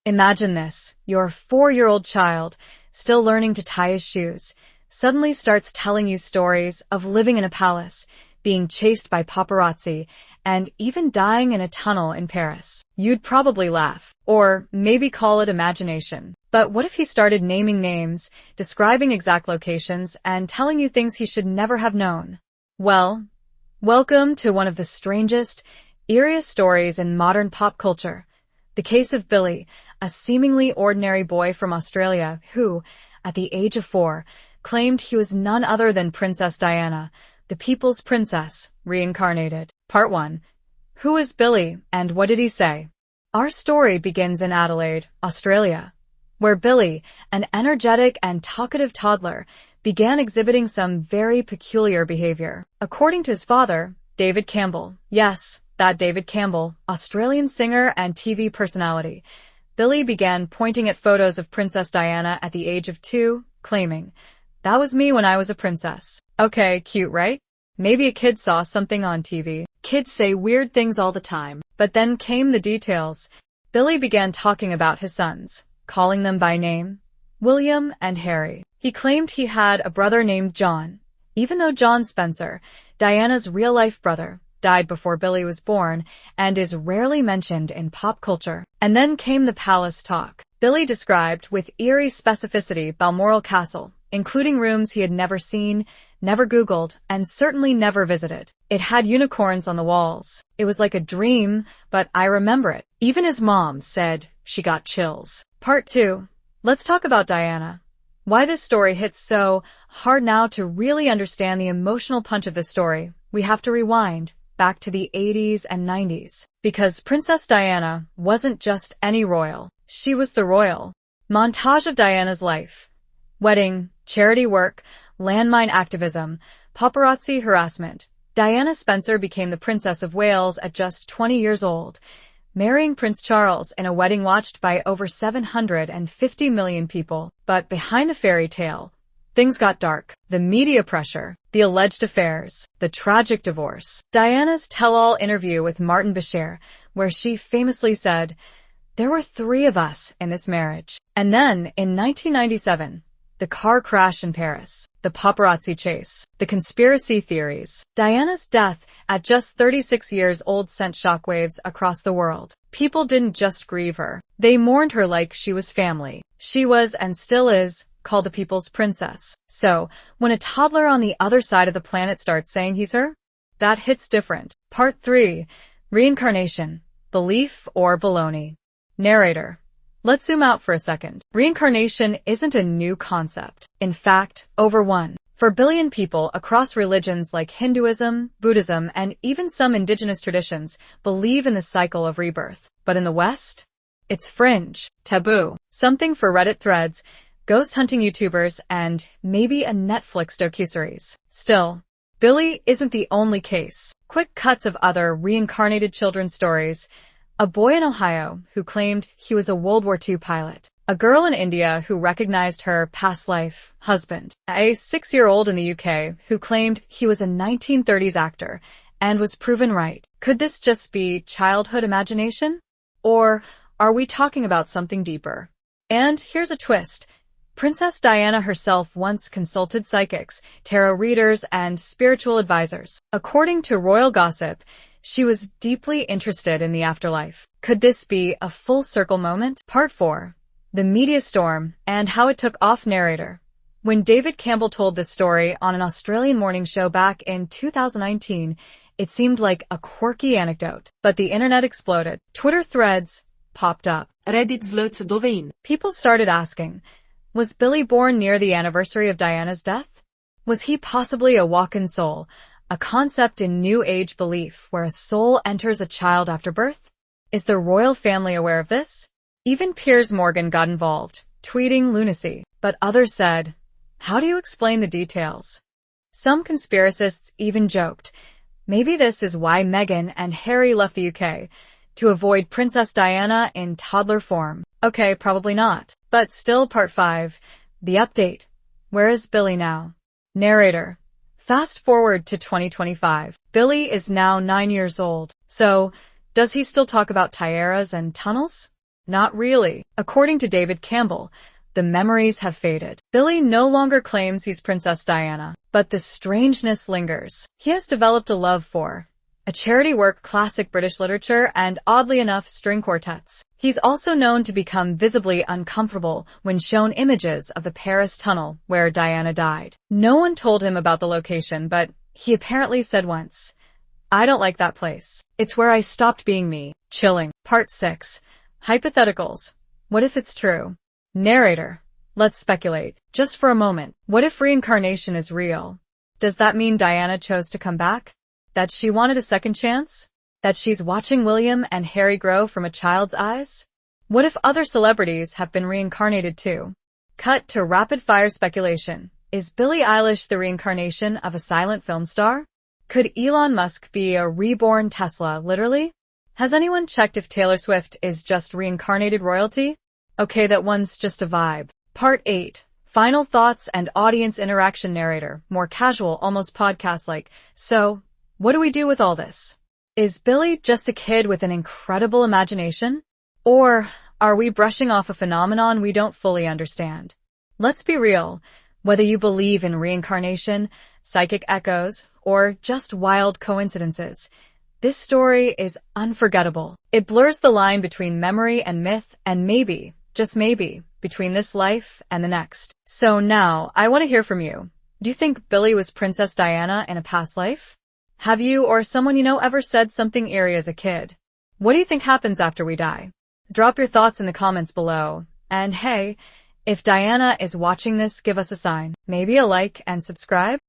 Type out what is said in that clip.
Imagine this. Your 4-year-old child, still learning to tie his shoes, suddenly starts telling you stories of living in a palace, being chased by paparazzi, and even dying in a tunnel in Paris. You'd probably laugh, or maybe call it imagination. But what if he started naming names, describing exact locations, and telling you things he should never have known? Well, welcome to one of the strangest, eeriest stories in modern pop culture. The case of Billy, a seemingly ordinary boy from Australia who, at the age of 4, claimed he was none other than Princess Diana, the people's princess, reincarnated. Part 1. Who is Billy, and what did he say? Our story begins in Adelaide, Australia, where Billy, an energetic and talkative toddler, began exhibiting some very peculiar behavior. According to his father, David Campbell, yes, that David Campbell, Australian singer and TV personality, Billy began pointing at photos of Princess Diana at the age of 2, claiming, "That was me when I was a princess." Okay, cute, right? Maybe a kid saw something on TV. Kids say weird things all the time. But then came the details. Billy began talking about his sons, calling them by name, William and Harry. He claimed he had a brother named John, even though John Spencer, Diana's real-life brother, died before Billy was born and is rarely mentioned in pop culture. And then came the palace talk. Billy described with eerie specificity Balmoral Castle, including rooms he had never seen, never Googled, and certainly never visited. It had unicorns on the walls. It was like a dream, but I remember it. Even his mom said she got chills. Part 2. Let's talk about Diana. Why this story hits so hard now. To really understand the emotional punch of this story, we have to rewind back to the 80s and 90s. Because Princess Diana wasn't just any royal. She was the royal. Montage of Diana's life. Wedding, charity work, landmine activism, paparazzi harassment. Diana Spencer became the Princess of Wales at just 20 years old, marrying Prince Charles in a wedding watched by over 750 million people. But behind the fairy tale, things got dark. The media pressure, the alleged affairs, the tragic divorce. Diana's tell-all interview with Martin Bashir, where she famously said, "There were 3 of us in this marriage." And then, in 1997, the car crash in Paris, the paparazzi chase, the conspiracy theories. Diana's death at just 36 years old sent shockwaves across the world. People didn't just grieve her. They mourned her like she was family. She was, and still is, called the people's princess. So, when a toddler on the other side of the planet starts saying he's her, that hits different. Part 3. Reincarnation. Belief or baloney? Narrator. Let's zoom out for a second. Reincarnation isn't a new concept. In fact, over 1.4 billion people across religions like Hinduism, Buddhism, and even some indigenous traditions believe in the cycle of rebirth. But in the West, it's fringe, taboo, something for Reddit threads, ghost hunting YouTubers, and maybe a Netflix docuseries. Still, Billy isn't the only case. Quick cuts of other reincarnated children's stories. A boy in Ohio who claimed he was a World War II pilot. A girl in India who recognized her past life husband. A 6-year-old in the UK who claimed he was a 1930s actor and was proven right. Could this just be childhood imagination? Or are we talking about something deeper? And here's a twist. Princess Diana herself once consulted psychics, tarot readers, and spiritual advisors. According to royal gossip, she was deeply interested in the afterlife. Could this be a full circle moment? Part 4. The media storm and how it took off. Narrator. When David Campbell told this story on an Australian morning show back in 2019, it seemed like a quirky anecdote. But the internet exploded. Twitter threads popped up. Reddit zlöts dovein. People started asking, was Billy born near the anniversary of Diana's death? Was he possibly a walk-in soul? A concept in New Age belief where a soul enters a child after birth? Is the royal family aware of this? Even Piers Morgan got involved, tweeting lunacy. But others said, how do you explain the details? Some conspiracists even joked, maybe this is why Meghan and Harry left the UK, to avoid Princess Diana in toddler form. Okay, probably not. But still. Part 5. The update. Where is Billy now? Narrator. Fast forward to 2025. Billy is now 9 years old. So, does he still talk about tiaras and tunnels? Not really. According to David Campbell, the memories have faded. Billy no longer claims he's Princess Diana, but the strangeness lingers. He has developed a love for a charity work, classic British literature, and oddly enough, string quartets. He's also known to become visibly uncomfortable when shown images of the Paris tunnel where Diana died. No one told him about the location, but he apparently said once, "I don't like that place. It's where I stopped being me." Chilling. Part 6. Hypotheticals. What if it's true? Narrator. Let's speculate. Just for a moment. What if reincarnation is real? Does that mean Diana chose to come back? That she wanted a second chance? That she's watching William and Harry grow from a child's eyes? What if other celebrities have been reincarnated too? Cut to rapid-fire speculation. Is Billie Eilish the reincarnation of a silent film star? Could Elon Musk be a reborn Tesla, literally? Has anyone checked if Taylor Swift is just reincarnated royalty? Okay, that one's just a vibe. Part 8. Final thoughts and audience interaction. Narrator. More casual, almost podcast-like. So, what do we do with all this? Is Billy just a kid with an incredible imagination? Or are we brushing off a phenomenon we don't fully understand? Let's be real. Whether you believe in reincarnation, psychic echoes, or just wild coincidences, this story is unforgettable. It blurs the line between memory and myth, and maybe, just maybe, between this life and the next. So now, I want to hear from you. Do you think Billy was Princess Diana in a past life? Have you or someone you know ever said something eerie as a kid? What do you think happens after we die? Drop your thoughts in the comments below. And hey, if Diana is watching this, give us a sign. Maybe a like and subscribe?